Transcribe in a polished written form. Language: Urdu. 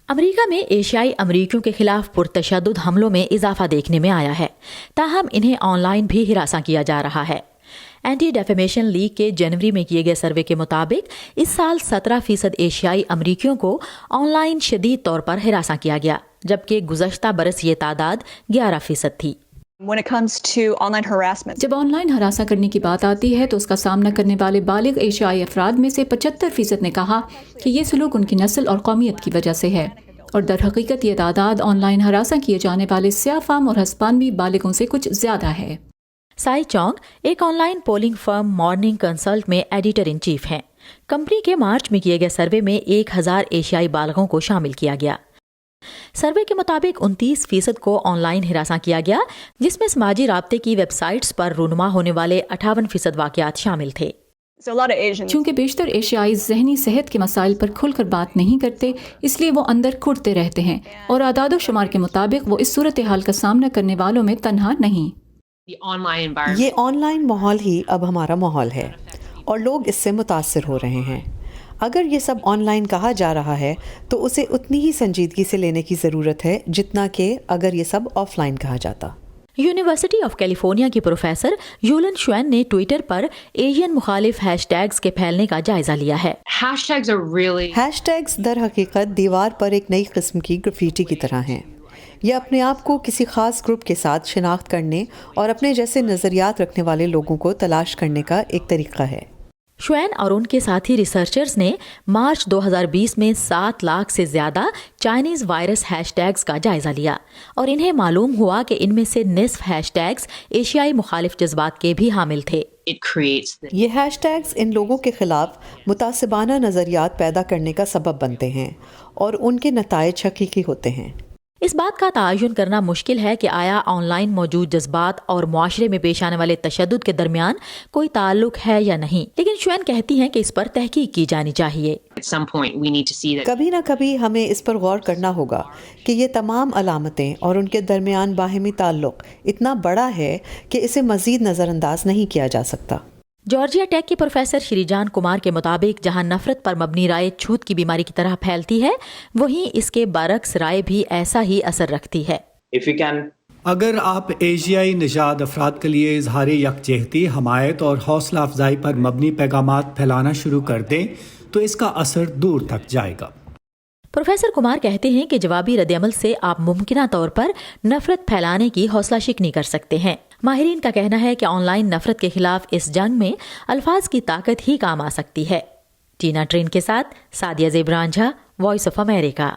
امریکہ میں ایشیائی امریکیوں کے خلاف پرتشدد حملوں میں اضافہ دیکھنے میں آیا ہے، تاہم انہیں آن لائن بھی ہراساں کیا جا رہا ہے۔ اینٹی ڈیفیمیشن لیگ کے جنوری میں کیے گئے سروے کے مطابق اس سال 17% ایشیائی امریکیوں کو آن لائن شدید طور پر ہراساں کیا گیا، جبکہ گزشتہ برس یہ تعداد 11% تھی۔ When it comes to online harassment, جب آن لائن ہراساں کرنے کی بات آتی ہے تو اس کا سامنا کرنے والے بالغ ایشیائی افراد میں سے 75% نے کہا کہ یہ سلوک ان کی نسل اور قومیت کی وجہ سے ہے، اور در حقیقت یہ تعداد آن لائن ہراساں کیے جانے والے سیاہ فام اور ہسپانوی بالغوں سے کچھ زیادہ ہے۔ سائی چونگ ایک on line polling firm morning consult میں ایڈیٹر ان چیف ہیں۔ کمپنی کے مارچ میں کیے گئے سروے میں 1000 ایشیائی بالغوں کو شامل کیا گیا۔ سروے کے مطابق 29% کو آن لائن ہراساں کیا گیا، جس میں سماجی رابطے کی ویب سائٹس پر رونما ہونے والے 58% واقعات شامل تھے۔ so a lot of Asians چونکہ بیشتر ایشیائی ذہنی صحت کے مسائل پر کھل کر بات نہیں کرتے، اس لیے وہ اندر گھٹتے رہتے ہیں، اور اعداد و شمار کے مطابق وہ اس صورتحال کا سامنا کرنے والوں میں تنہا نہیں۔ یہ آن لائن ماحول ہی اب ہمارا ماحول ہے، اور لوگ اس سے متاثر ہو رہے ہیں۔ اگر یہ سب آن لائن کہا جا رہا ہے تو اسے اتنی ہی سنجیدگی سے لینے کی ضرورت ہے جتنا کہ اگر یہ سب آف لائن کہا جاتا۔ یونیورسٹی آف کیلیفورنیا کی پروفیسر یولن شوین نے ٹویٹر پر ایشین مخالف ہیش ٹیگز کے پھیلنے کا جائزہ لیا ہے۔ ہیش ٹیگز در حقیقت دیوار پر ایک نئی قسم کی گرافیٹی کی طرح ہیں۔ یہ اپنے آپ کو کسی خاص گروپ کے ساتھ شناخت کرنے اور اپنے جیسے نظریات رکھنے والے لوگوں کو تلاش کرنے کا ایک طریقہ ہے۔ شوین اور ان کے ساتھی ریسرچرز نے مارچ 2020 میں 7 لاکھ سے زیادہ چائنیز وائرس ہیش ٹیگز کا جائزہ لیا، اور انہیں معلوم ہوا کہ ان میں سے نصف ہیش ٹیگز ایشیائی مخالف جذبات کے بھی حامل تھے۔ یہ ہیش ٹیگز ان لوگوں کے خلاف متعصبانہ نظریات پیدا کرنے کا سبب بنتے ہیں، اور ان کے نتائج حقیقی ہوتے ہیں۔ اس بات کا تعین کرنا مشکل ہے کہ آیا آن لائن موجود جذبات اور معاشرے میں پیش آنے والے تشدد کے درمیان کوئی تعلق ہے یا نہیں، لیکن شوین کہتی ہیں کہ اس پر تحقیق کی جانی چاہیے۔ کبھی نہ کبھی ہمیں اس پر غور کرنا ہوگا کہ یہ تمام علامتیں اور ان کے درمیان باہمی تعلق اتنا بڑا ہے کہ اسے مزید نظر انداز نہیں کیا جا سکتا۔ جارجیا ٹیک کے پروفیسر شری جان کمار کے مطابق جہاں نفرت پر مبنی رائے چھوت کی بیماری کی طرح پھیلتی ہے، وہیں اس کے برعکس رائے بھی ایسا ہی اثر رکھتی ہے۔ اگر آپ ایشیائی نژاد افراد کے لیے اظہار یکجہتی، حمایت اور حوصلہ افزائی پر مبنی پیغامات پھیلانا شروع کر دیں تو اس کا اثر دور تک جائے گا۔ پروفیسر کمار کہتے ہیں کہ جوابی رد عمل سے آپ ممکنہ طور پر نفرت پھیلانے کی حوصلہ شکنی کر سکتے ہیں۔ ماہرین کا کہنا ہے کہ آن لائن نفرت کے خلاف اس جنگ میں الفاظ کی طاقت ہی کام آ سکتی ہے۔ ٹینا ٹرین کے ساتھ سعدیہ زیب رانجھا، وائس آف امریکہ۔